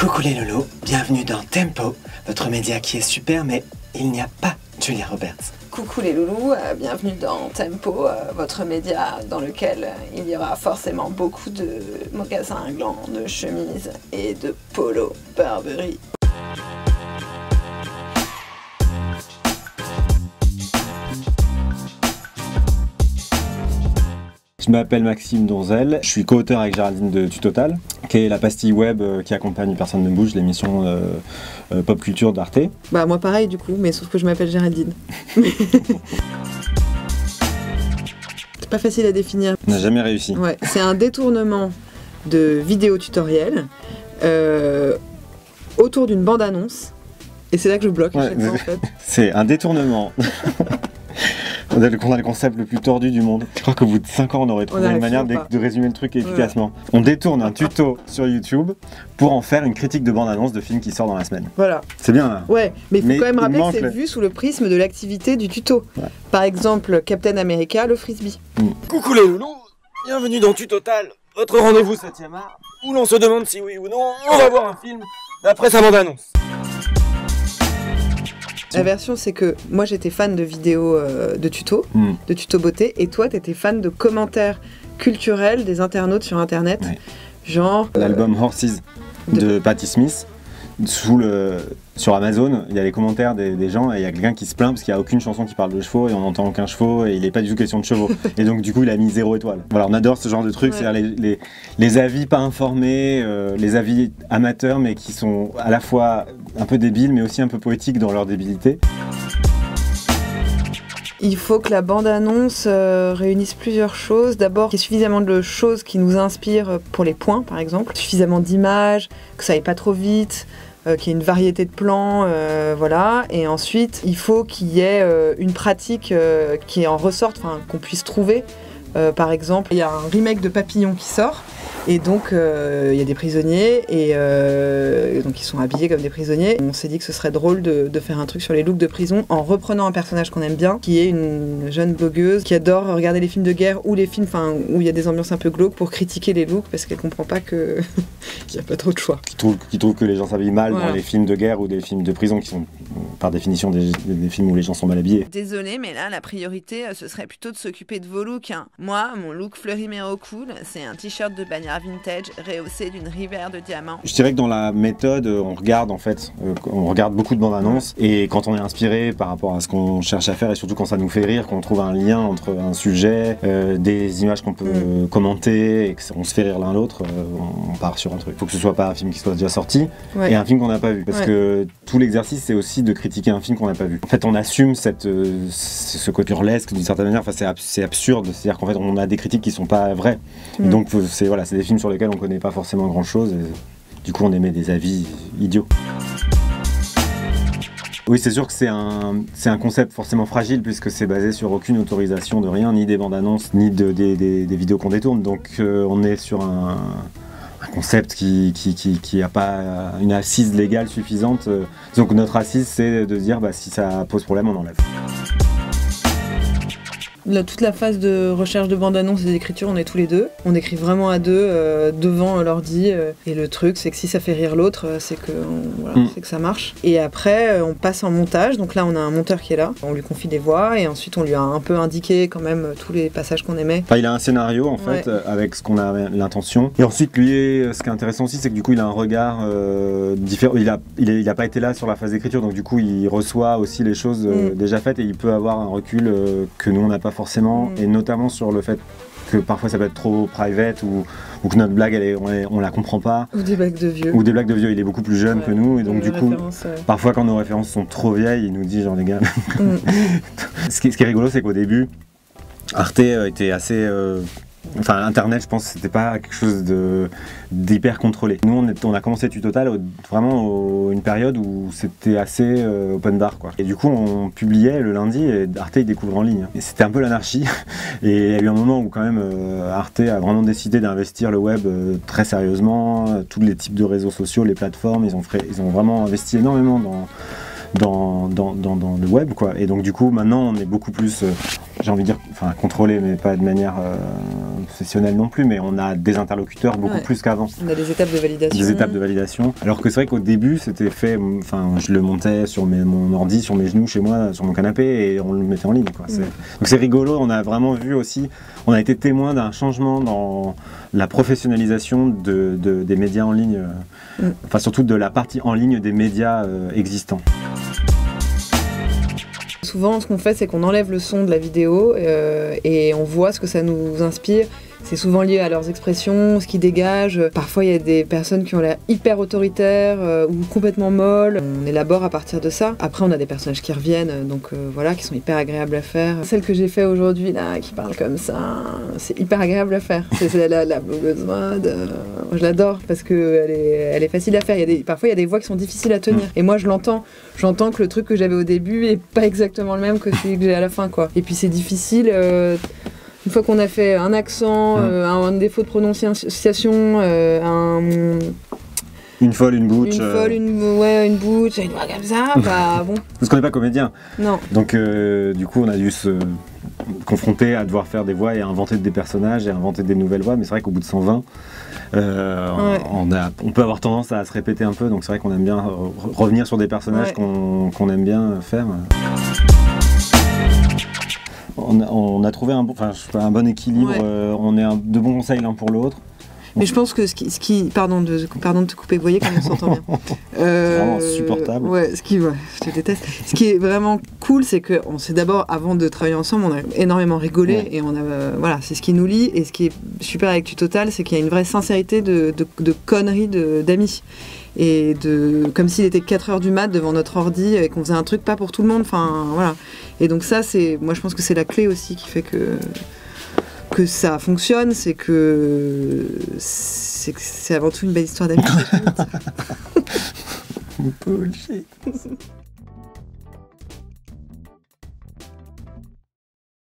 Coucou les loulous, bienvenue dans Tempo, votre média qui est super, mais il n'y a pas Julia Roberts. Coucou les loulous, bienvenue dans Tempo, votre média dans lequel il y aura forcément beaucoup de mocassins glands, de chemises et de polo Burberry. Je m'appelle Maxime Donzel, je suis co-auteur avec Géraldine de Tutotal, qui est la pastille web qui accompagne Personne ne bouge, l'émission pop culture d'Arte. Bah moi pareil du coup, mais sauf que je m'appelle Géraldine. C'est pas facile à définir. On n'a jamais réussi. Ouais, c'est un détournement de vidéos tutoriels autour d'une bande-annonce. Et c'est là que je bloque à chaque fois en fait. C'est un détournement. On a le concept le plus tordu du monde. Je crois qu'au bout de 5 ans, on aurait trouvé une manière de résumer le truc efficacement. Ouais. On détourne un tuto sur YouTube pour en faire une critique de bande-annonce de film qui sort dans la semaine. Voilà. C'est bien là. Ouais, mais il faut quand même rappeler que c'est vu sous le prisme de l'activité du tuto. Ouais. Par exemple, Captain America, le frisbee. Coucou les loulous, bienvenue dans Tutotal, votre rendez-vous 7e art, où l'on se demande si oui ou non on va voir un film d'après sa bande-annonce. La version, c'est que moi j'étais fan de vidéos de tutos, de tutos beauté, et toi t'étais fan de commentaires culturels des internautes sur internet, genre... L'album Horses de Patti Smith, sur Amazon, il y a les commentaires des gens et il y a quelqu'un qui se plaint parce qu'il n'y a aucune chanson qui parle de chevaux et on n'entend aucun chevaux et il n'est pas du tout question de chevaux. Et donc du coup il a mis 0 étoile. Voilà, on adore ce genre de trucs, c'est-à-dire les avis pas informés, les avis amateurs mais qui sont à la fois un peu débiles mais aussi un peu poétiques dans leur débilité. Il faut que la bande-annonce réunisse plusieurs choses. D'abord, qu'il y ait suffisamment de choses qui nous inspirent pour les points, par exemple. Suffisamment d'images, que ça aille pas trop vite, qu'il y ait une variété de plans, voilà. Et ensuite, il faut qu'il y ait une pratique qui en ressorte, qu'on puisse trouver. Par exemple, il y a un remake de Papillon qui sort. Et donc, il y a des prisonniers, et donc ils sont habillés comme des prisonniers. On s'est dit que ce serait drôle de faire un truc sur les looks de prison en reprenant un personnage qu'on aime bien, qui est une jeune blogueuse qui adore regarder les films de guerre ou les films où il y a des ambiances un peu glauques pour critiquer les looks parce qu'elle comprend pas qu'il n'y a pas trop de choix. Qui trouve que les gens s'habillent mal dans les films de guerre ou des films de prison qui sont par définition des films où les gens sont mal habillés. Désolée, mais là, la priorité, ce serait plutôt de s'occuper de vos looks. Moi, mon look Fleury-Méraux cool, c'est un t-shirt de bannière vintage rehaussé d'une rivière de diamants. Je dirais que dans la méthode, on regarde beaucoup de bandes annonces et quand on est inspiré par rapport à ce qu'on cherche à faire et surtout quand ça nous fait rire, qu'on trouve un lien entre un sujet, des images qu'on peut commenter et qu'on se fait rire l'un l'autre, on part sur un truc. Il faut que ce soit pas un film qui soit déjà sorti et un film qu'on n'a pas vu parce que tout l'exercice c'est aussi de critiquer un film qu'on n'a pas vu. En fait on assume ce côté burlesque d'une certaine manière, c'est absurde, c'est-à-dire qu'en fait on a des critiques qui sont pas vraies. Donc c'est des films sur lesquels on connaît pas forcément grand chose et du coup on émet des avis idiots. Oui, c'est sûr que c'est un concept forcément fragile puisque c'est basé sur aucune autorisation de rien, ni des bandes annonces, ni des vidéos qu'on détourne. Donc on est sur un concept qui n'a pas une assise légale suffisante. Donc notre assise c'est de dire si ça pose problème on enlève. Toute la phase de recherche de bande-annonce et d'écriture, on est tous les deux. On écrit vraiment à deux, devant l'ordi. Et le truc, c'est que si ça fait rire l'autre, c'est que ça marche. Et après, on passe en montage. Donc là, on a un monteur qui est là. On lui confie des voix et ensuite, on lui a un peu indiqué quand même tous les passages qu'on aimait. Il a un scénario, en fait, avec ce qu'on a l'intention. Et ensuite, lui, ce qui est intéressant aussi, c'est que du coup, il a un regard différent. Il a pas été là sur la phase d'écriture. Donc du coup, il reçoit aussi les choses déjà faites et il peut avoir un recul que nous, on n'a pas forcément, et notamment sur le fait que parfois ça peut être trop private ou que notre blague on la comprend pas. Ou des blagues de vieux. Il est beaucoup plus jeune que nous et donc du coup parfois quand nos références sont trop vieilles il nous dit genre les gars. Ce qui est rigolo c'est qu'au début Arte était assez... Internet, je pense que c'était pas quelque chose d'hyper contrôlé. Nous, on a commencé Tutotal vraiment une période où c'était assez open bar, quoi. Et du coup, on publiait le lundi et Arte, il découvre en ligne. Et c'était un peu l'anarchie. Et il y a eu un moment où quand même Arte a vraiment décidé d'investir le web très sérieusement. Tous les types de réseaux sociaux, les plateformes, ils ont vraiment investi énormément dans le web, quoi. Et donc du coup maintenant on est beaucoup plus j'ai envie de dire, enfin contrôlé, mais pas de manière obsessionnelle non plus, mais on a des interlocuteurs beaucoup plus qu'avant. On a des étapes de validation. Des étapes de validation. Alors que c'est vrai qu'au début, c'était fait, enfin, je le montais sur mon ordi, sur mes genoux, chez moi, sur mon canapé, et on le mettait en ligne, quoi. Donc c'est rigolo, on a vraiment vu aussi, on a été témoin d'un changement dans la professionnalisation des médias en ligne, enfin surtout de la partie en ligne des médias existants. Souvent, ce qu'on fait, c'est qu'on enlève le son de la vidéo et on voit ce que ça nous inspire. C'est souvent lié à leurs expressions, ce qu'ils dégagent. Parfois, il y a des personnes qui ont l'air hyper autoritaires ou complètement molles. On élabore à partir de ça. Après, on a des personnages qui reviennent, donc voilà, qui sont hyper agréables à faire. Celle que j'ai fait aujourd'hui, là, qui parle comme ça, c'est hyper agréable à faire. C'est la blogueuse mode. Je l'adore parce qu'elle est facile à faire. Parfois, il y a des voix qui sont difficiles à tenir. Et moi, je l'entends. J'entends que le truc que j'avais au début est pas exactement le même que celui que j'ai à la fin, quoi. Et puis, c'est difficile. Une fois qu'on a fait un accent, un défaut de prononciation, une folle, une bouche. Une bouche, une voix comme ça, bah bon. Parce qu'on n'est pas comédien. Non. Donc du coup, on a dû se confronter à devoir faire des voix et à inventer des personnages et à inventer des nouvelles voix. Mais c'est vrai qu'au bout de 120, on peut avoir tendance à se répéter un peu. Donc c'est vrai qu'on aime bien revenir sur des personnages qu'on aime bien faire. On a trouvé un bon équilibre, on est de bons conseils l'un pour l'autre. Mais je pense que ce qui pardon de te couper, vous voyez comme on s'entend bien. C'est vraiment insupportable. Je te déteste. Ce qui est vraiment cool, c'est que on s'est d'abord, avant de travailler ensemble, on a énormément rigolé et on a c'est ce qui nous lie. Et ce qui est super avec TuTotal, c'est qu'il y a une vraie sincérité de conneries d'amis. Et comme s'il était 4h du mat devant notre ordi et qu'on faisait un truc pas pour tout le monde, enfin voilà. Et donc ça, moi je pense que c'est la clé aussi qui fait que ça fonctionne, c'est que c'est avant tout une belle histoire d'amitié. Bullshit.